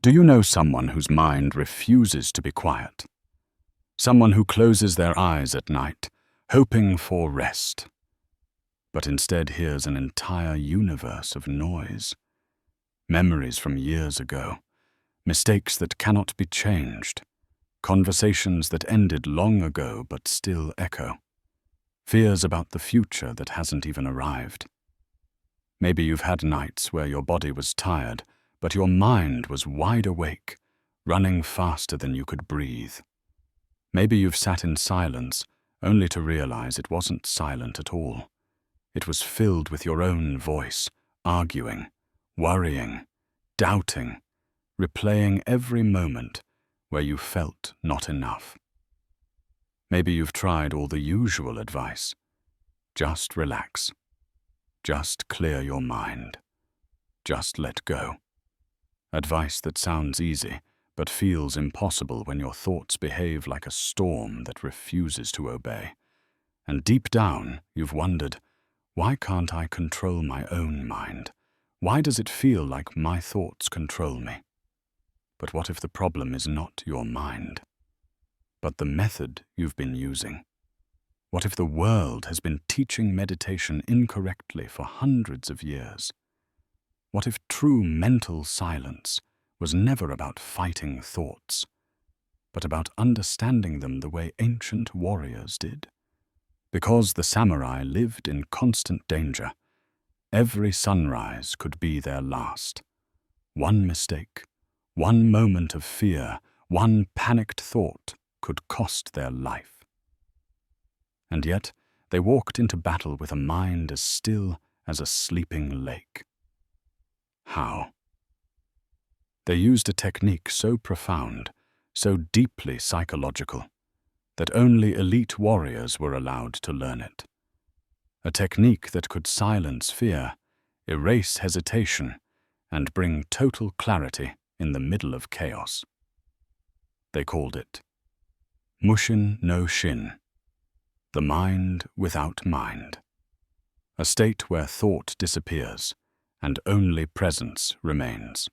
Do you know someone whose mind refuses to be quiet? Someone who closes their eyes at night, hoping for rest, but instead hears an entire universe of noise. Memories from years ago, mistakes that cannot be changed, conversations that ended long ago but still echo, fears about the future that hasn't even arrived. Maybe you've had nights where your body was tired, but your mind was wide awake, running faster than you could breathe. Maybe you've sat in silence, only to realize it wasn't silent at all. It was filled with your own voice, arguing, worrying, doubting, replaying every moment where you felt not enough. Maybe you've tried all the usual advice. Just relax. Just clear your mind. Just let go. Advice that sounds easy, but feels impossible when your thoughts behave like a storm that refuses to obey. And deep down, you've wondered, why can't I control my own mind? Why does it feel like my thoughts control me? But what if the problem is not your mind, but the method you've been using? What if the world has been teaching meditation incorrectly for hundreds of years? What if true mental silence was never about fighting thoughts, but about understanding them the way ancient warriors did? Because the samurai lived in constant danger, every sunrise could be their last. One mistake, one moment of fear, one panicked thought could cost their life. And yet, they walked into battle with a mind as still as a sleeping lake. How? They used a technique so profound, so deeply psychological, that only elite warriors were allowed to learn it. A technique that could silence fear, erase hesitation, and bring total clarity in the middle of chaos. They called it Mushin no Shin, the mind without mind, a state where thought disappears and only presence remains.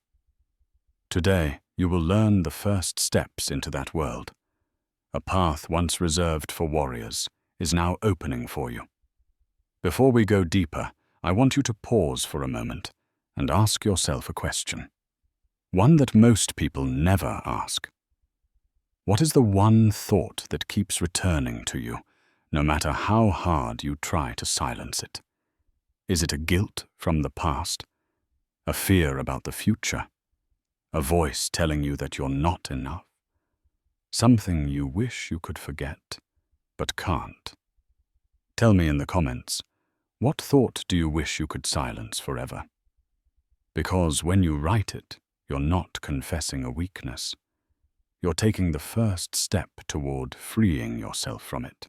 Today, you will learn the first steps into that world. A path once reserved for warriors is now opening for you. Before we go deeper, I want you to pause for a moment and ask yourself a question. One that most people never ask. What is the one thought that keeps returning to you, no matter how hard you try to silence it? Is it a guilt from the past? A fear about the future? A voice telling you that you're not enough? Something you wish you could forget, but can't? Tell me in the comments, what thought do you wish you could silence forever? Because when you write it, you're not confessing a weakness. You're taking the first step toward freeing yourself from it.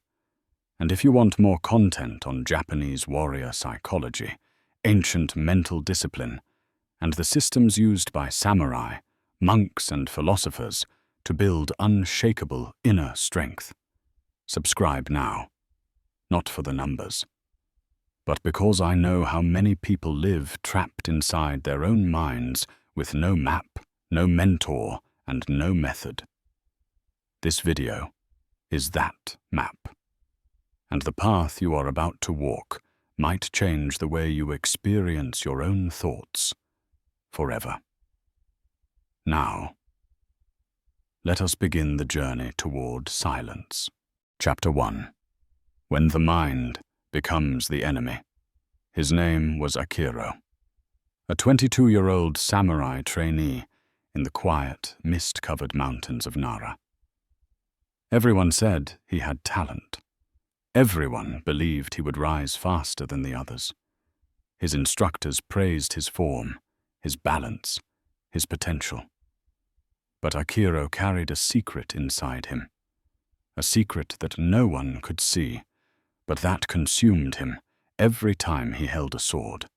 And if you want more content on Japanese warrior psychology, ancient mental discipline, and the systems used by samurai, monks, and philosophers to build unshakable inner strength, subscribe now. Not for the numbers, but because I know how many people live trapped inside their own minds with no map, no mentor, and no method. This video is that map. And the path you are about to walk might change the way you experience your own thoughts forever. Now, let us begin the journey toward silence. Chapter 1. When the mind becomes the enemy. His name was Akira, a 22-year-old samurai trainee in the quiet, mist-covered mountains of Nara. Everyone said he had talent. Everyone believed he would rise faster than the others. His instructors praised his form, his balance, his potential. But Akira carried a secret inside him, a secret that no one could see, but that consumed him every time he held a sword.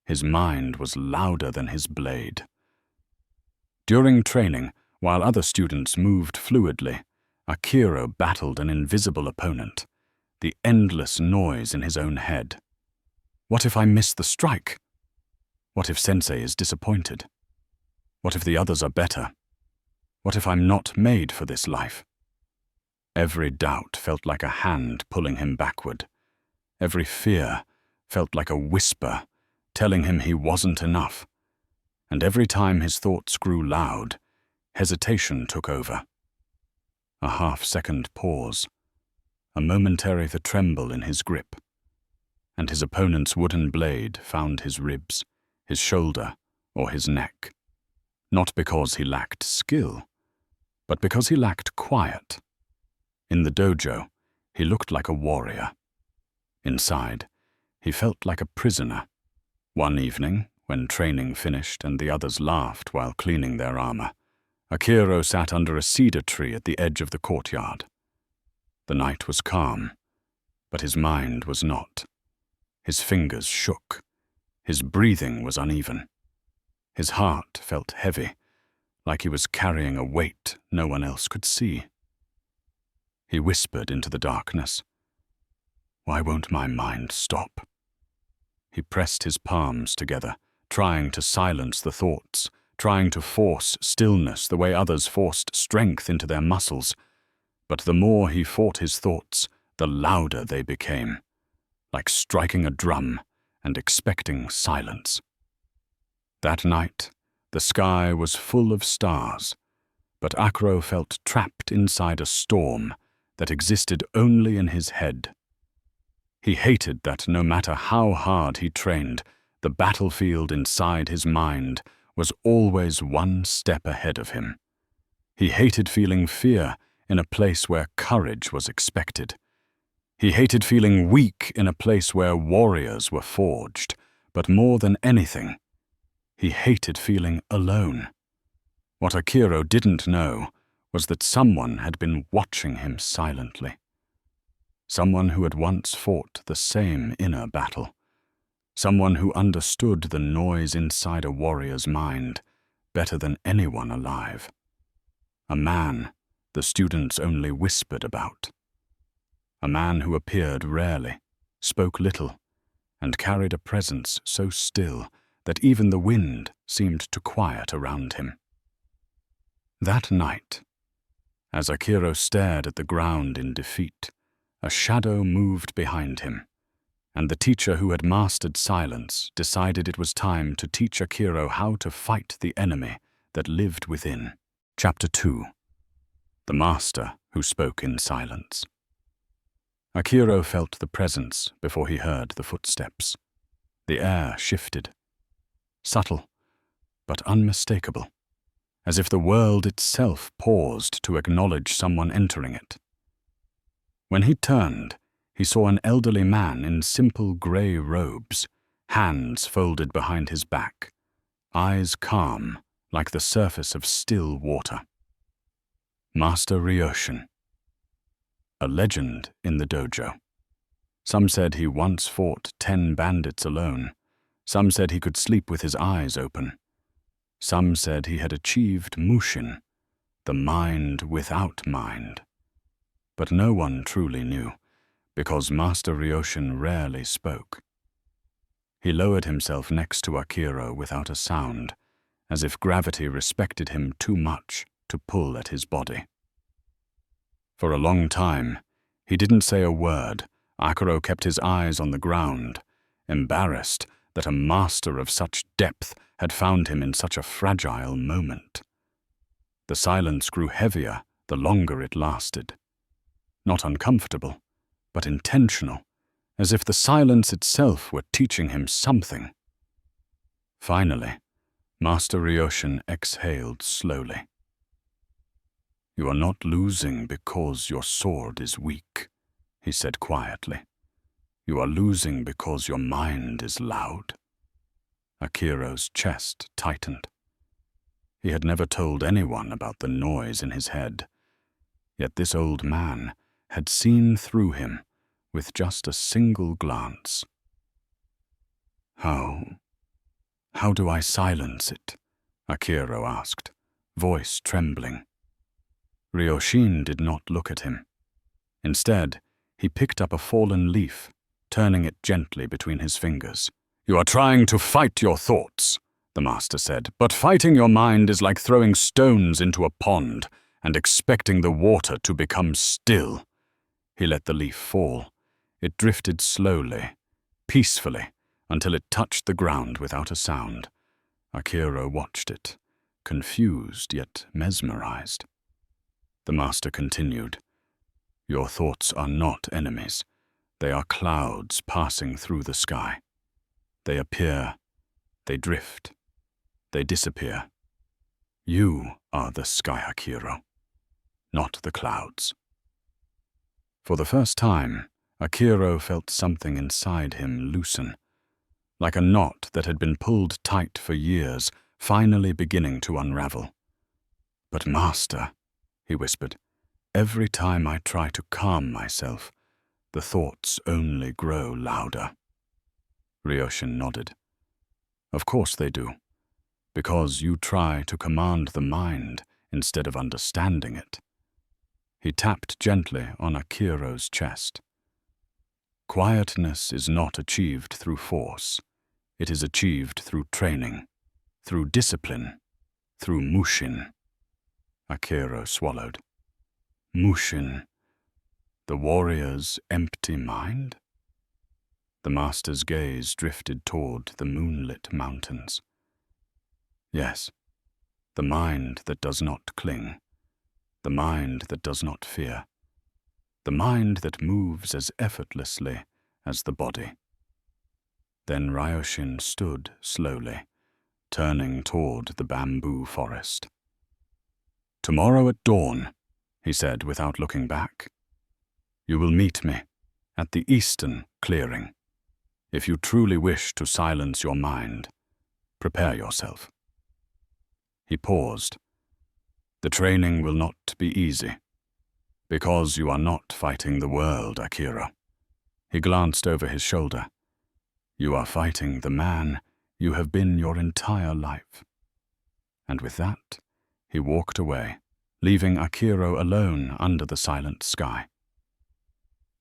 His mind was louder than his blade. During training, while other students moved fluidly, Akira battled an invisible opponent, the endless noise in his own head. What if I miss the strike? What if Sensei is disappointed? What if the others are better? What if I'm not made for this life? Every doubt felt like a hand pulling him backward. Every fear felt like a whisper telling him he wasn't enough. And every time his thoughts grew loud, hesitation took over. A half-second pause, a momentary tremble in his grip, and his opponent's wooden blade found his ribs, his shoulder, or his neck. Not because he lacked skill, but because he lacked quiet. In the dojo, he looked like a warrior. Inside, he felt like a prisoner. One evening, when training finished and the others laughed while cleaning their armor, Akira sat under a cedar tree at the edge of the courtyard. The night was calm, but his mind was not. His fingers shook. His breathing was uneven. His heart felt heavy, like he was carrying a weight no one else could see. He whispered into the darkness, "Why won't my mind stop?" He pressed his palms together, trying to silence the thoughts, trying to force stillness the way others forced strength into their muscles. But the more he fought his thoughts, the louder they became, like striking a drum and expecting silence. That night, the sky was full of stars, but Akira felt trapped inside a storm that existed only in his head. He hated that no matter how hard he trained, the battlefield inside his mind was always one step ahead of him. He hated feeling fear in a place where courage was expected. He hated feeling weak in a place where warriors were forged. But more than anything, he hated feeling alone. What Akira didn't know was that someone had been watching him silently. Someone who had once fought the same inner battle. Someone who understood the noise inside a warrior's mind better than anyone alive. A man the students only whispered about. A man who appeared rarely, spoke little, and carried a presence so still that even the wind seemed to quiet around him. That night, as Akira stared at the ground in defeat, a shadow moved behind him, and the teacher who had mastered silence decided it was time to teach Akira how to fight the enemy that lived within. Chapter 2. The Master Who Spoke in Silence. Akira felt the presence before he heard the footsteps. The air shifted. Subtle, but unmistakable, as if the world itself paused to acknowledge someone entering it. When he turned, he saw an elderly man in simple grey robes, hands folded behind his back, eyes calm like the surface of still water. Master Ryoshin, a legend in the dojo. Some said he once fought 10 bandits alone. Some said he could sleep with his eyes open. Some said he had achieved Mushin, the mind without mind. But no one truly knew, because Master Ryoshin rarely spoke. He lowered himself next to Akira without a sound, as if gravity respected him too much to pull at his body. For a long time, he didn't say a word. Akira kept his eyes on the ground, embarrassed that a master of such depth had found him in such a fragile moment. The silence grew heavier the longer it lasted. Not uncomfortable, but intentional, as if the silence itself were teaching him something. Finally, Master Ryoshin exhaled slowly. "You are not losing because your sword is weak," he said quietly. "You are losing because your mind is loud." Akira's chest tightened. He had never told anyone about the noise in his head, yet this old man had seen through him with just a single glance. How do I silence it?" Akira asked, voice trembling. Ryoshin did not look at him. Instead, he picked up a fallen leaf, turning it gently between his fingers. "You are trying to fight your thoughts," the master said, but fighting your mind is like throwing stones into a pond and expecting the water to become still. He let the leaf fall. It drifted slowly, peacefully, until it touched the ground without a sound. Akira watched it, confused yet mesmerized. The master continued, Your thoughts are not enemies. They are clouds passing through the sky. They appear, they drift, they disappear. You are the sky, Akira, not the clouds. For the first time, Akira felt something inside him loosen, like a knot that had been pulled tight for years, finally beginning to unravel. But master, he whispered, every time I try to calm myself, the thoughts only grow louder. Ryoshin nodded. Of course they do, because you try to command the mind instead of understanding it. He tapped gently on Akira's chest. Quietness is not achieved through force. It is achieved through training, through discipline, through Mushin. Akira swallowed. Mushin, the warrior's empty mind? The master's gaze drifted toward the moonlit mountains. Yes, the mind that does not cling, the mind that does not fear, the mind that moves as effortlessly as the body. Then Ryoshin stood slowly, turning toward the bamboo forest. Tomorrow at dawn, he said without looking back, you will meet me at the eastern clearing. If you truly wish to silence your mind, prepare yourself. He paused. The training will not be easy, because you are not fighting the world, Akira. He glanced over his shoulder. You are fighting the man you have been your entire life. And with that, he walked away, leaving Akira alone under the silent sky.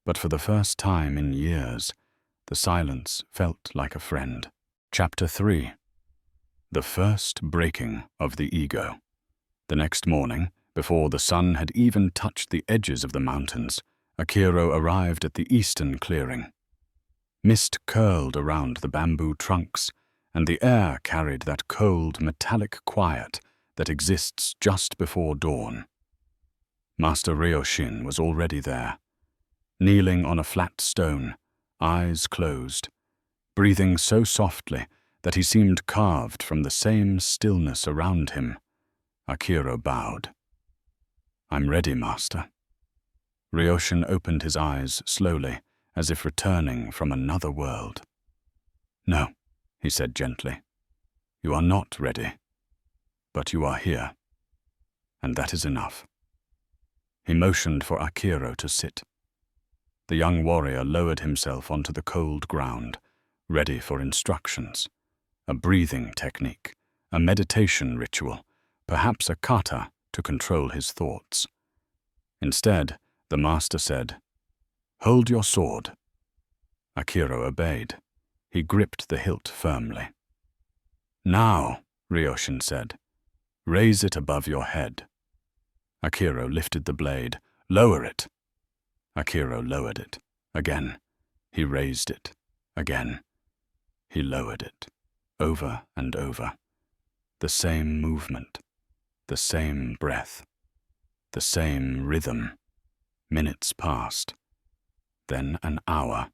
But for the first time in years, the silence felt like a friend. Chapter 3. The first breaking of the ego. The next morning, before the sun had even touched the edges of the mountains, Akira arrived at the eastern clearing. Mist curled around the bamboo trunks, and the air carried that cold, metallic quiet that exists just before dawn. Master Ryoshin was already there, kneeling on a flat stone, eyes closed, breathing so softly that he seemed carved from the same stillness around him. Akira bowed. I'm ready, Master. Ryoshin opened his eyes slowly, as if returning from another world. No, he said gently. You are not ready, but you are here, and that is enough. He motioned for Akira to sit. The young warrior lowered himself onto the cold ground, ready for instructions. A breathing technique, a meditation ritual, perhaps a kata to control his thoughts. Instead, the master said, Hold your sword. Akira obeyed. He gripped the hilt firmly. Now, Ryoshin said, raise it above your head. Akira lifted the blade. Lower it. Akira lowered it. Again. He raised it. Again. He lowered it. Over and over. The same movement. The same breath. The same rhythm. Minutes passed. Then an hour.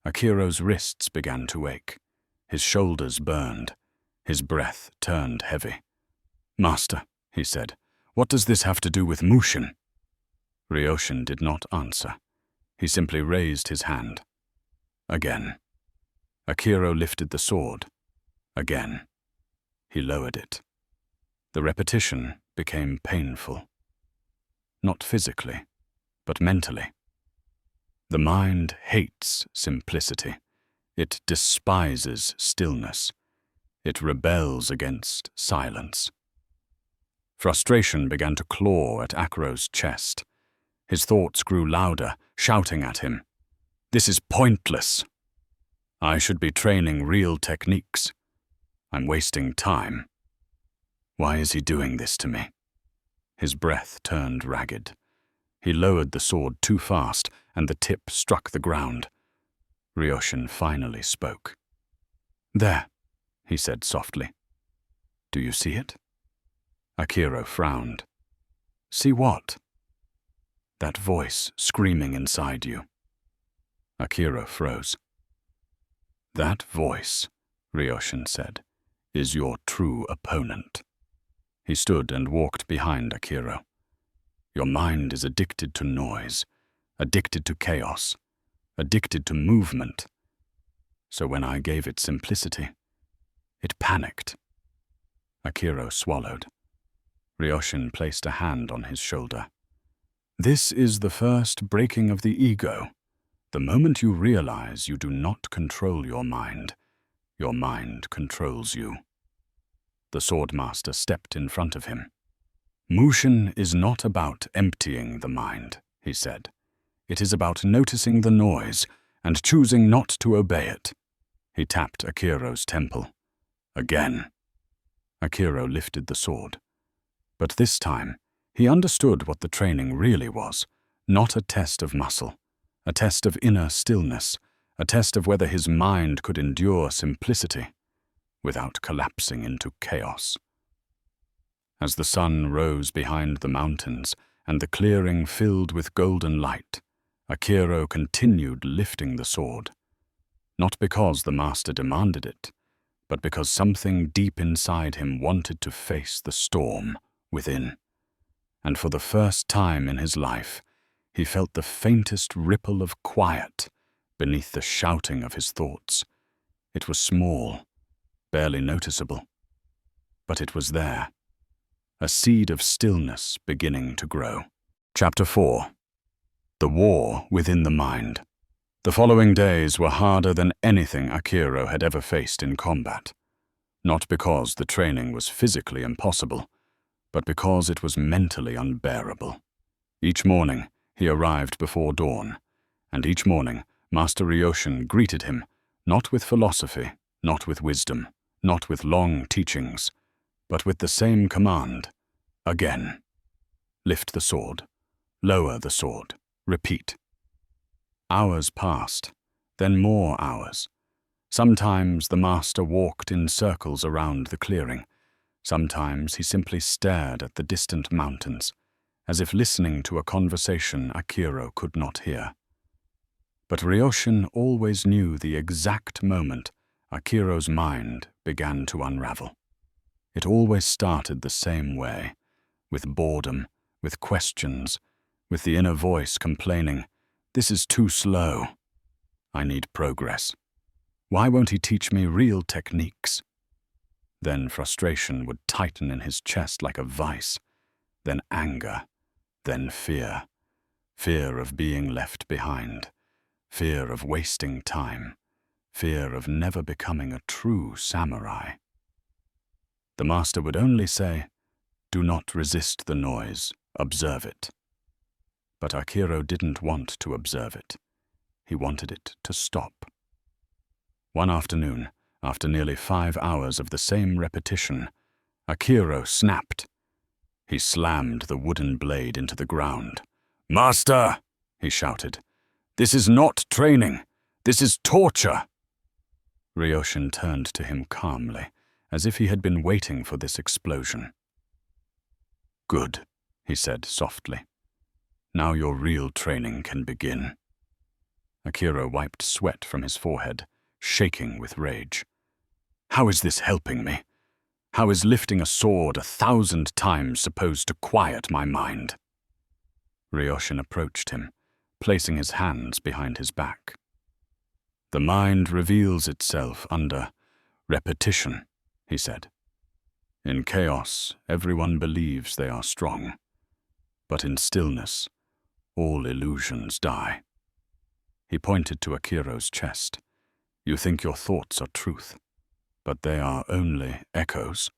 Akira's wrists began to ache. His shoulders burned. His breath turned heavy. Master, he said, what does this have to do with Mushin? Ryoshin did not answer. He simply raised his hand. Again. Akira lifted the sword. Again. He lowered it. The repetition became painful. Not physically, but mentally. The mind hates simplicity. It despises stillness. It rebels against silence. Frustration began to claw at Akira's chest. His thoughts grew louder, shouting at him. This is pointless. I should be training real techniques. I'm wasting time. Why is he doing this to me? His breath turned ragged. He lowered the sword too fast, and the tip struck the ground. Ryoshin finally spoke. "There," he said softly. "Do you see it?" Akira frowned. "See what?" "That voice screaming inside you." Akira froze. "That voice," Ryoshin said, "is your true opponent." He stood and walked behind Akira. "Your mind is addicted to noise, addicted to chaos, addicted to movement. So when I gave it simplicity, it panicked." Akira swallowed. Ryoshin placed a hand on his shoulder. "This is the first breaking of the ego. The moment you realize you do not control your mind controls you." The swordmaster stepped in front of him. "Mushin is not about emptying the mind," he said. "It is about noticing the noise and choosing not to obey it." He tapped Akiro's temple. "Again." Akiro lifted the sword. But this time, he understood what the training really was, not a test of muscle, a test of inner stillness, a test of whether his mind could endure simplicity without collapsing into chaos. As the sun rose behind the mountains and the clearing filled with golden light, Akiro continued lifting the sword. Not because the master demanded it, but because something deep inside him wanted to face the storm within. And for the first time in his life, he felt the faintest ripple of quiet beneath the shouting of his thoughts. It was small, barely noticeable, but it was there, a seed of stillness beginning to grow. Chapter 4. The War Within the Mind. The following days were harder than anything Akira had ever faced in combat. Not because the training was physically impossible, but because it was mentally unbearable. Each morning, he arrived before dawn, and each morning, Master Ryoshin greeted him, not with philosophy, not with wisdom, not with long teachings, but with the same command. Again. Lift the sword. Lower the sword. Repeat. Hours passed, then more hours. Sometimes the master walked in circles around the clearing. Sometimes he simply stared at the distant mountains, as if listening to a conversation Akira could not hear. But Ryoshin always knew the exact moment Akira's mind began to unravel. It always started the same way, with boredom, with questions, with the inner voice complaining, "This is too slow. I need progress. Why won't he teach me real techniques?" Then frustration would tighten in his chest like a vice, then anger, then fear. Fear of being left behind, fear of wasting time, fear of never becoming a true samurai. The master would only say, "Do not resist the noise, observe it." But Akira didn't want to observe it. He wanted it to stop. One afternoon, after nearly 5 hours of the same repetition, Akira snapped. He slammed the wooden blade into the ground. "Master!" he shouted. "This is not training. This is torture." Ryoshin turned to him calmly, as if he had been waiting for this explosion. "Good," he said softly. "Now your real training can begin." Akira wiped sweat from his forehead, shaking with rage. "How is this helping me? How is lifting a sword 1,000 times supposed to quiet my mind?" Ryoshin approached him, placing his hands behind his back. "The mind reveals itself under repetition," he said. "In chaos, everyone believes they are strong. But in stillness, all illusions die." He pointed to Akira's chest. "You think your thoughts are truth, but they are only echoes,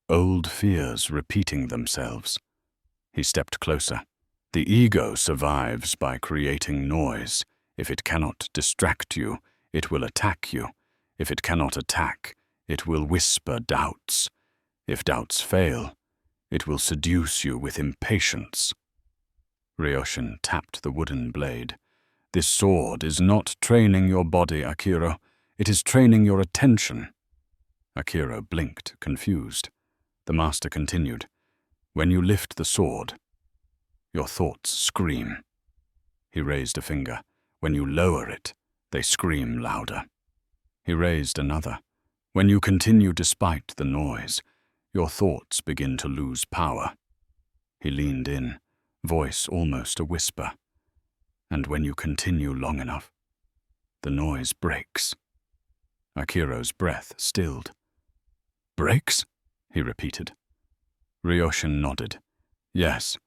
old fears repeating themselves." He stepped closer. "The ego survives by creating noise. If it cannot distract you, it will attack you. If it cannot attack, It will whisper doubts. If doubts fail, it will seduce you with impatience. Ryoshin tapped the wooden blade. This sword is not training your body, Akira. It is training your attention. Akira blinked, confused. The master continued. When you lift the sword, your thoughts scream. He raised a finger. When you lower it, they scream louder. He raised another. When you continue despite the noise, your thoughts begin to lose power. He leaned in, voice almost a whisper. And when you continue long enough, the noise breaks. Akiro's breath stilled. Breaks? He repeated. Ryoshin nodded. Yes,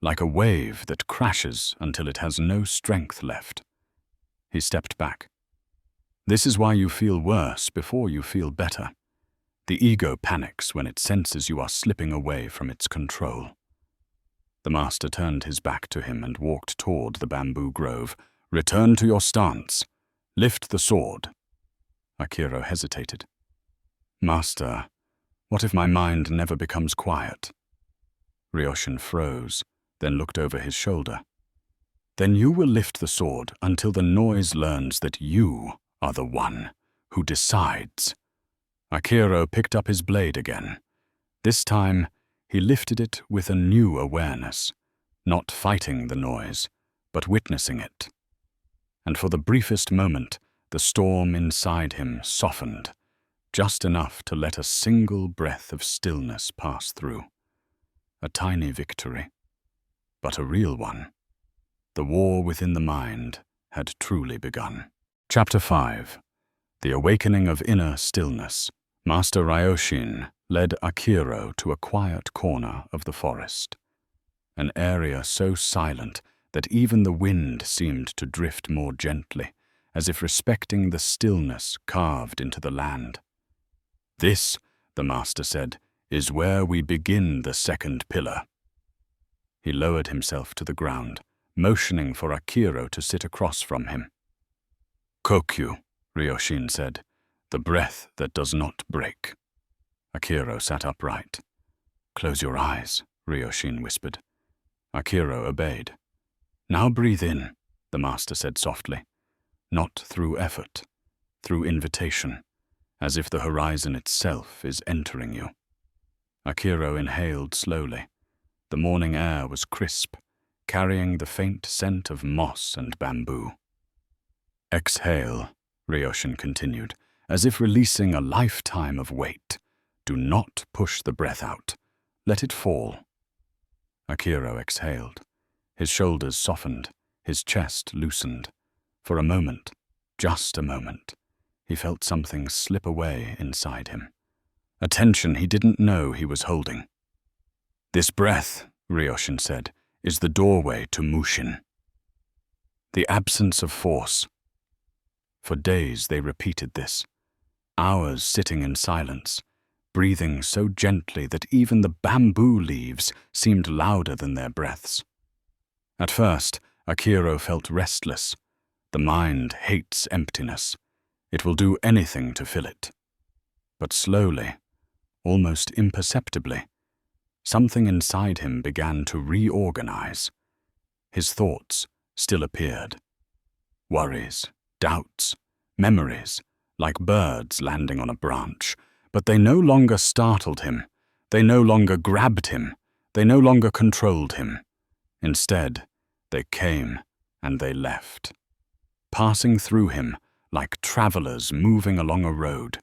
like a wave that crashes until it has no strength left. He stepped back. This is why you feel worse before you feel better. The ego panics when it senses you are slipping away from its control. The master turned his back to him and walked toward the bamboo grove. Return to your stance. Lift the sword. Akira hesitated. Master, what if my mind never becomes quiet? Ryoshin froze, then looked over his shoulder. Then you will lift the sword until the noise learns that you are the one who decides. Akira picked up his blade again. This time, he lifted it with a new awareness, not fighting the noise, but witnessing it. And for the briefest moment, the storm inside him softened, just enough to let a single breath of stillness pass through. A tiny victory, but a real one. The war within the mind had truly begun. Chapter 5. The Awakening of Inner Stillness. Master Ryoshin led Akira to a quiet corner of the forest, an area so silent that even the wind seemed to drift more gently, as if respecting the stillness carved into the land. This, the master said, is where we begin the second pillar. He lowered himself to the ground, motioning for Akira to sit across from him. Kokyu, Ryoshin said, the breath that does not break. Akira sat upright. Close your eyes, Ryoshin whispered. Akira obeyed. Now breathe in, the master said softly. Not through effort, through invitation, as if the horizon itself is entering you. Akira inhaled slowly. The morning air was crisp, carrying the faint scent of moss and bamboo. Exhale, Ryoshin continued, as if releasing a lifetime of weight. Do not push the breath out. Let it fall. Akira exhaled. His shoulders softened, his chest loosened. For a moment, just a moment, he felt something slip away inside him. A tension he didn't know he was holding. This breath, Ryoshin said, is the doorway to Mushin. The absence of force. For days they repeated this, hours sitting in silence, breathing so gently that even the bamboo leaves seemed louder than their breaths. At first, Akira felt restless. The mind hates emptiness. It will do anything to fill it. But slowly, almost imperceptibly, something inside him began to reorganize. His thoughts still appeared. Worries, doubts, memories, like birds landing on a branch, but they no longer startled him. They no longer grabbed him. They no longer controlled him. Instead, they came and they left, passing through him like travelers moving along a road.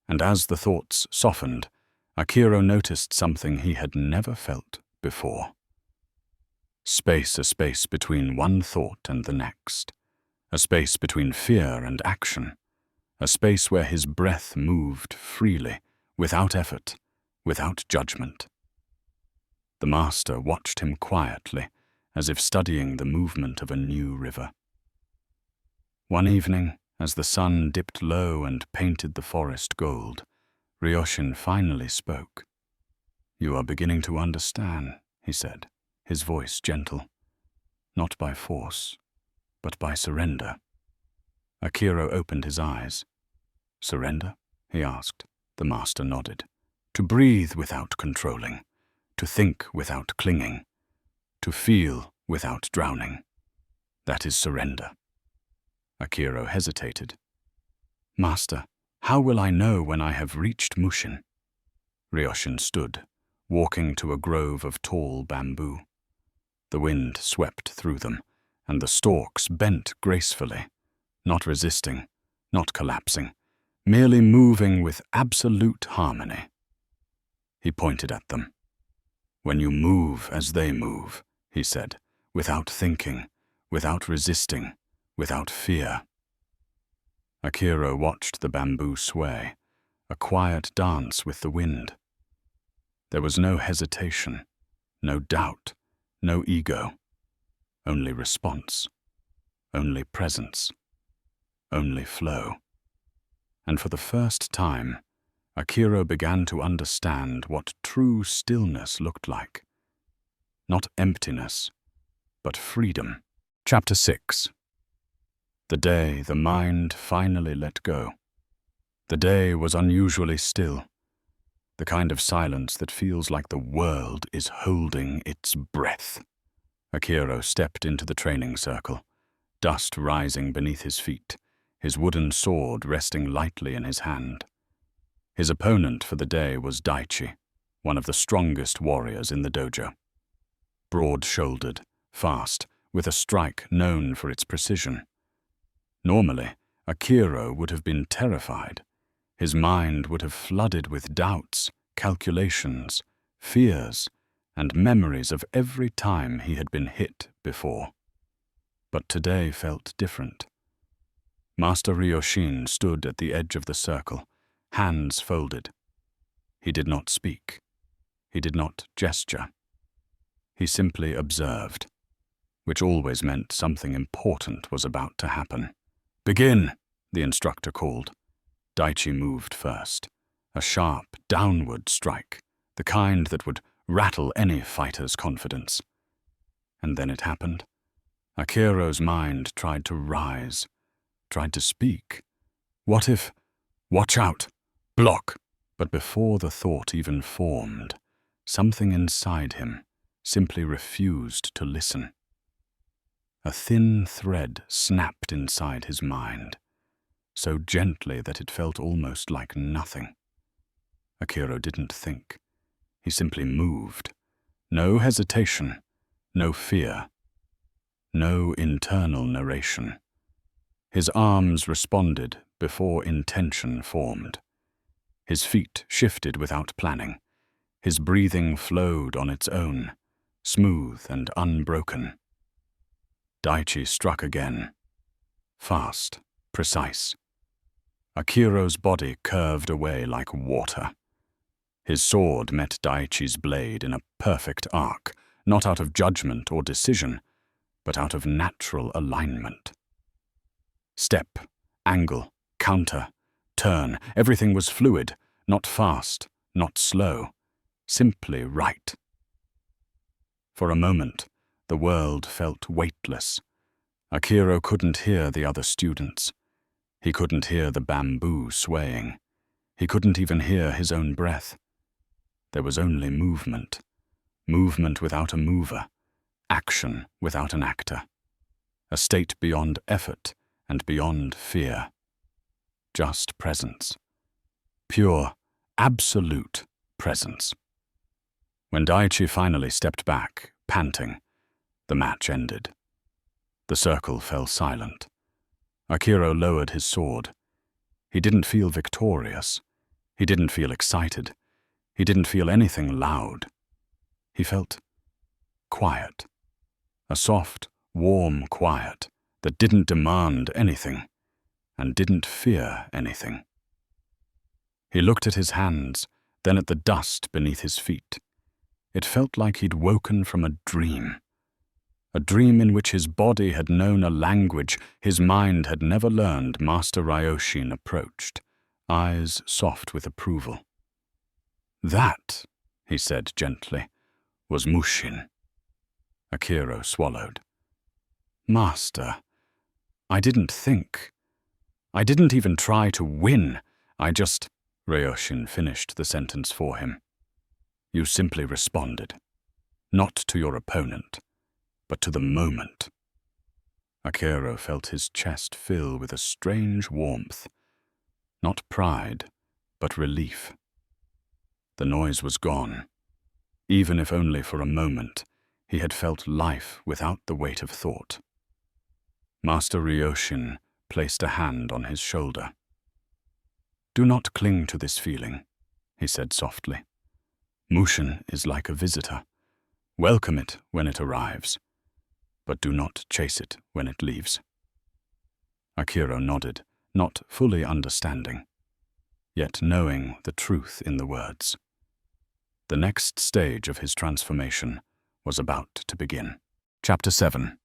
And as the thoughts softened, Akira noticed something he had never felt before. Space, a space between one thought and the next. A space between fear and action. A space where his breath moved freely, without effort, without judgment. The master watched him quietly, as if studying the movement of a new river. One evening, as the sun dipped low and painted the forest gold, Ryoshin finally spoke. You are beginning to understand, he said, his voice gentle. Not by force, but by surrender. Akira opened his eyes. Surrender? He asked. the master nodded. To breathe without controlling, to think without clinging, to feel without drowning. That is surrender. Akira hesitated. Master, how will I know when I have reached Mushin? Ryoshin stood, walking to a grove of tall bamboo. The wind swept through them, and the stalks bent gracefully, not resisting, not collapsing, merely moving with absolute harmony. He pointed at them. When you move as they move, he said, without thinking, without resisting, without fear. Akira watched the bamboo sway, a quiet dance with the wind. There was no hesitation, no doubt, no ego, only response, only presence, only flow. And for the first time, Akira began to understand what true stillness looked like. Not emptiness, but freedom. Chapter 6. The day the mind finally let go. The day was unusually still, the kind of silence that feels like the world is holding its breath. Akira stepped into the training circle, dust rising beneath his feet, his wooden sword resting lightly in his hand. His opponent for the day was Daichi, one of the strongest warriors in the dojo. Broad-shouldered, fast, with a strike known for its precision. Normally, Akira would have been terrified. His mind would have flooded with doubts, calculations, fears, and memories of every time he had been hit before. But today felt different. Master Ryoshin stood at the edge of the circle, hands folded. He did not speak. He did not gesture. He simply observed, which always meant something important was about to happen. "Begin," the instructor called. Daichi moved first, a sharp, downward strike, the kind that would rattle any fighter's confidence. And then it happened. Akira's mind tried to rise, tried to speak. What if, watch out, block? But before the thought even formed, something inside him simply refused to listen. A thin thread snapped inside his mind, so gently that it felt almost like nothing. Akira didn't think. He simply moved. No hesitation, no fear, no internal narration. His arms responded before intention formed. His feet shifted without planning. His breathing flowed on its own, smooth and unbroken. Daichi struck again. Fast, precise. Akira's body curved away like water. His sword met Daichi's blade in a perfect arc, not out of judgment or decision, but out of natural alignment. Step, angle, counter, turn, everything was fluid, not fast, not slow, simply right. For a moment, the world felt weightless. Akira couldn't hear the other students. He couldn't hear the bamboo swaying. He couldn't even hear his own breath. There was only movement. Movement without a mover. Action without an actor. A state beyond effort and beyond fear. Just presence. Pure, absolute presence. When Daichi finally stepped back, panting, the match ended. The circle fell silent. Akira lowered his sword. He didn't feel victorious. He didn't feel excited. He didn't feel anything loud. He felt quiet. A soft, warm quiet that didn't demand anything and didn't fear anything. He looked at his hands, then at the dust beneath his feet. It felt like he'd woken from a dream in which his body had known a language his mind had never learned. Master Ryoshin approached, eyes soft with approval. "That," he said gently, "was Mushin." Akira swallowed. "Master, I didn't think. I didn't even try to win. I just Ryoshin finished the sentence for him. You simply responded, not to your opponent, but to the moment. Akira felt his chest fill with a strange warmth, not pride, but relief. The noise was gone. Even if only for a moment, he had felt life without the weight of thought. Master Ryoshin placed a hand on his shoulder. Do not cling to this feeling, he said softly. Mushin is like a visitor. Welcome it when it arrives, but do not chase it when it leaves. Akira nodded, not fully understanding, yet knowing the truth in the words. The next stage of his transformation was about to begin. Chapter 7.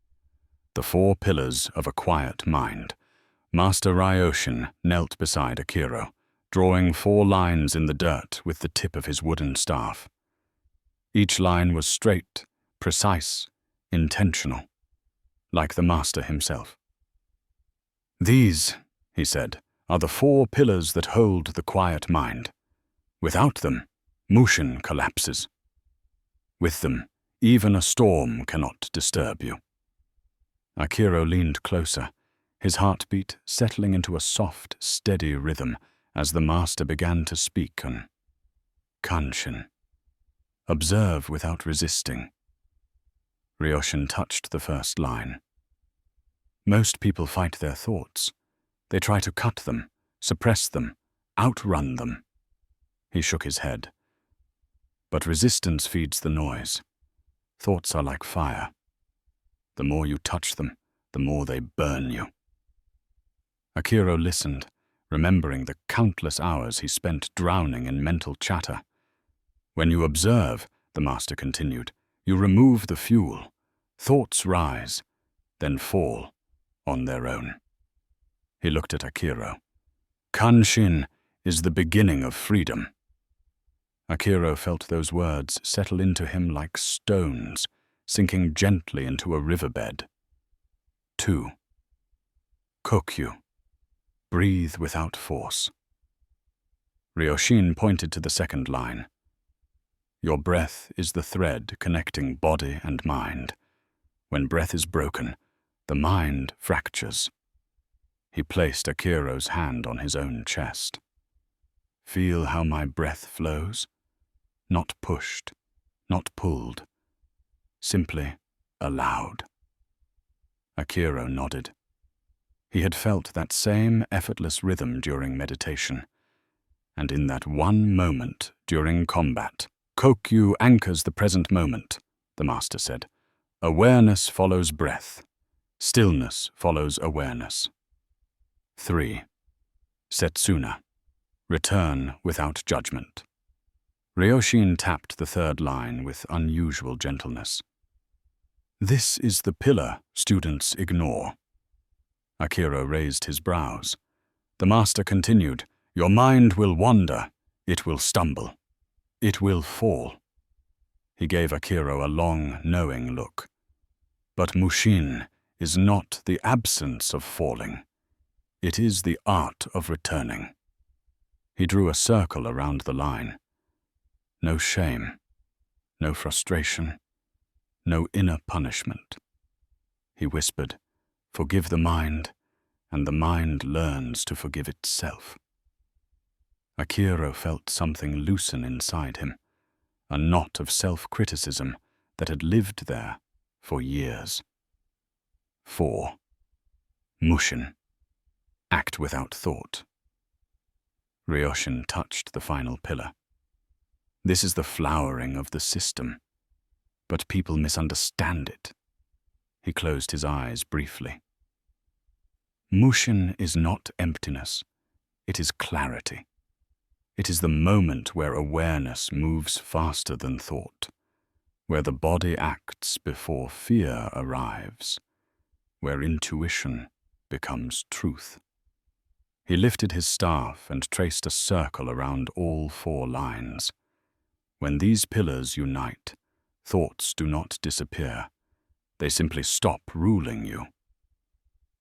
The 4 Pillars of a Quiet Mind. Master Ryoshin knelt beside Akira, drawing 4 lines in the dirt with the tip of his wooden staff. Each line was straight, precise, intentional, like the master himself. These, he said, are the 4 pillars that hold the quiet mind. Without them, Mushin collapses. With them, even a storm cannot disturb you. Akira leaned closer, his heartbeat settling into a soft, steady rhythm as the master began to speak on Kanshin. Observe without resisting. Ryoshin touched the first line. Most people fight their thoughts. They try to cut them, suppress them, outrun them. He shook his head. But resistance feeds the noise. Thoughts are like fire. The more you touch them, the more they burn you. Akira listened, remembering the countless hours he spent drowning in mental chatter. When you observe, the master continued, you remove the fuel. Thoughts rise, then fall on their own. He looked at Akira. Kanshin is the beginning of freedom. Akira felt those words settle into him like stones, sinking gently into a riverbed. 2. Kokyu. Breathe without force. Ryoshin pointed to the second line. Your breath is the thread connecting body and mind. When breath is broken, the mind fractures. He placed Akira's hand on his own chest. Feel how my breath flows? Not pushed, not pulled. Simply allowed. Akira nodded. He had felt that same effortless rhythm during meditation, and in that one moment during combat. Kokyu anchors the present moment, the master said. Awareness follows breath. Stillness follows awareness. 3. Setsuna. Return without judgment. Ryoshin tapped the third line with unusual gentleness. This is the pillar students ignore. Akira raised his brows. The master continued, Your mind will wander, it will stumble, it will fall. He gave Akira a long, knowing look. But Mushin is not the absence of falling. It is the art of returning. He drew a circle around the line. No shame, no frustration, no inner punishment. He whispered, Forgive the mind, and the mind learns to forgive itself. Akira felt something loosen inside him, a knot of self-criticism that had lived there for years. 4. Mushin. Act without thought. Ryoshin touched the final pillar. This is the flowering of the system, but people misunderstand it. He closed his eyes briefly. Mushin is not emptiness, it is clarity. It is the moment where awareness moves faster than thought, where the body acts before fear arrives, where intuition becomes truth. He lifted his staff and traced a circle around all 4 lines. When these pillars unite, thoughts do not disappear. They simply stop ruling you.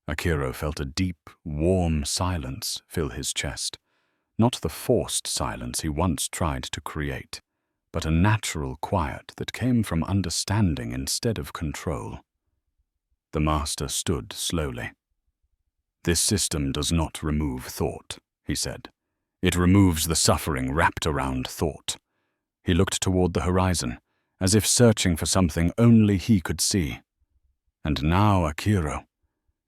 Akira felt a deep, warm silence fill his chest, not the forced silence he once tried to create, but a natural quiet that came from understanding instead of control. The master stood slowly. "This system does not remove thought," he said. "It removes the suffering wrapped around thought." He looked toward the horizon, as if searching for something only he could see. "And now, Akira,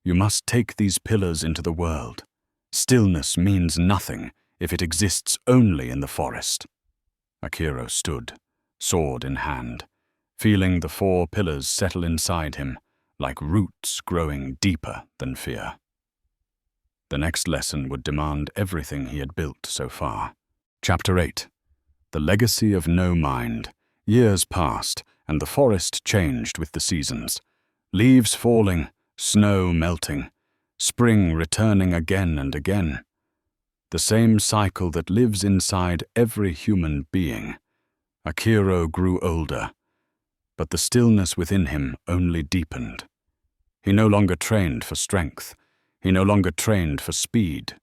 you must take these pillars into the world. Stillness means nothing if it exists only in the forest." Akira stood, sword in hand, feeling the 4 pillars settle inside him, like roots growing deeper than fear. The next lesson would demand everything he had built so far. Chapter 8. The Legacy of No Mind. Years passed, and the forest changed with the seasons. Leaves falling, snow melting, spring returning again and again. The same cycle that lives inside every human being. Akira grew older, but the stillness within him only deepened. He no longer trained for strength. He no longer trained for speed.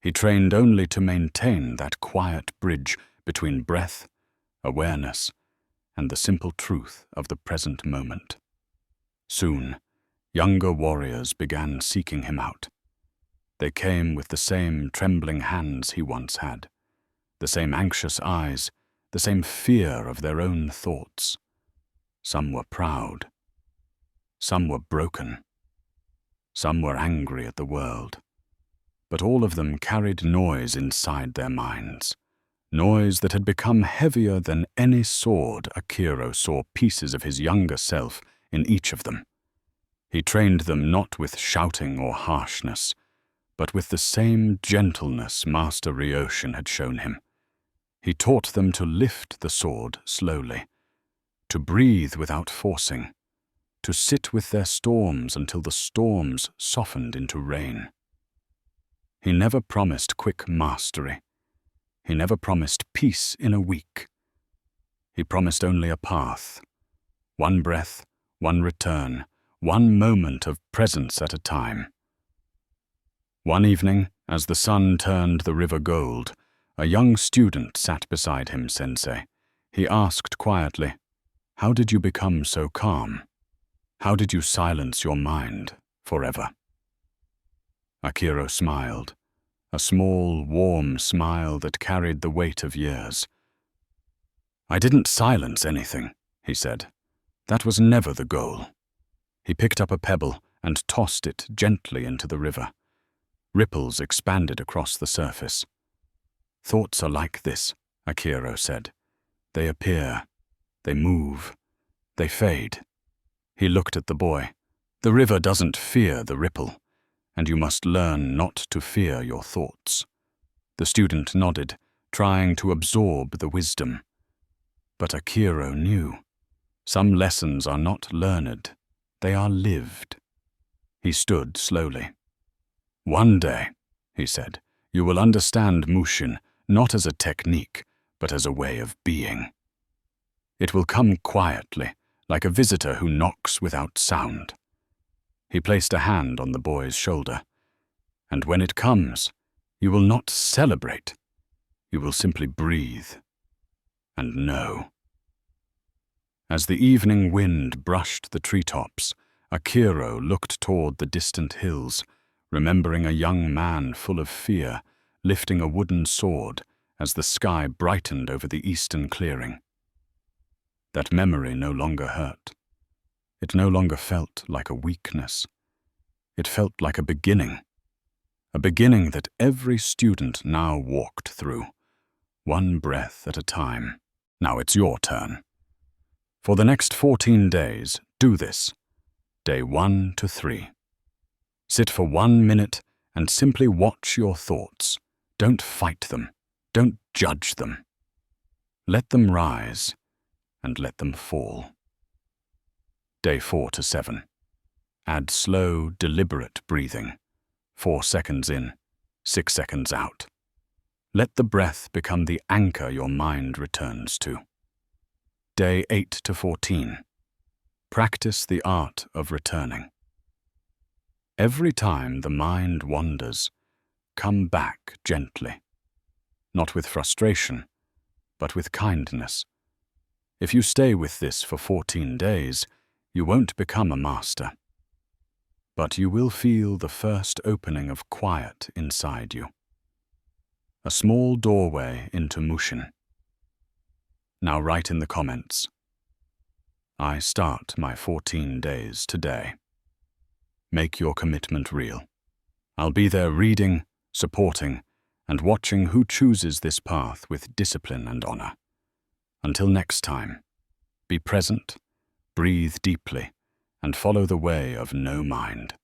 He trained only to maintain that quiet bridge between breath, awareness, and the simple truth of the present moment. Soon, younger warriors began seeking him out. They came with the same trembling hands he once had, the same anxious eyes, the same fear of their own thoughts. Some were proud. Some were broken. Some were angry at the world. But all of them carried noise inside their minds, noise that had become heavier than any sword. Akira saw pieces of his younger self in each of them. He trained them not with shouting or harshness, but with the same gentleness Master Ryoshin had shown him. He taught them to lift the sword slowly, to breathe without forcing, to sit with their storms until the storms softened into rain. He never promised quick mastery. He never promised peace in a week. He promised only a path, one breath, one return, one moment of presence at a time. One evening, as the sun turned the river gold, a young student sat beside him, Sensei. He asked quietly, "How did you become so calm? How did you silence your mind forever?" Akira smiled, a small, warm smile that carried the weight of years. "I didn't silence anything," he said. "That was never the goal." He picked up a pebble and tossed it gently into the river. Ripples expanded across the surface. "Thoughts are like this," Akira said. "They appear, they move, they fade." He looked at the boy. "The river doesn't fear the ripple, and you must learn not to fear your thoughts." The student nodded, trying to absorb the wisdom. But Akira knew. Some lessons are not learned, they are lived. He stood slowly. "One day," he said, "you will understand Mushin not as a technique, but as a way of being. It will come quietly, like a visitor who knocks without sound." He placed a hand on the boy's shoulder. "And when it comes, you will not celebrate. You will simply breathe and know." As the evening wind brushed the treetops, Akira looked toward the distant hills, remembering a young man full of fear, lifting a wooden sword as the sky brightened over the eastern clearing. That memory no longer hurt. It no longer felt like a weakness. It felt like a beginning that every student now walked through, one breath at a time. Now it's your turn. For the next 14 days, do this, day 1 to 3. Sit for 1 minute and simply watch your thoughts. Don't fight them. Don't judge them. Let them rise and let them fall. Day 4 to 7. Add slow, deliberate breathing. 4 seconds in, 6 seconds out. Let the breath become the anchor your mind returns to. Day 8 to 14. Practice the art of returning. Every time the mind wanders, come back gently. not with frustration, but with kindness. If you stay with this for 14 days, you won't become a master. But you will feel the first opening of quiet inside you. A small doorway into Mushin. Now write in the comments, I start my 14 days today. Make your commitment real. I'll be there reading, supporting, and watching who chooses this path with discipline and honor. Until next time, be present, breathe deeply, and follow the way of no mind.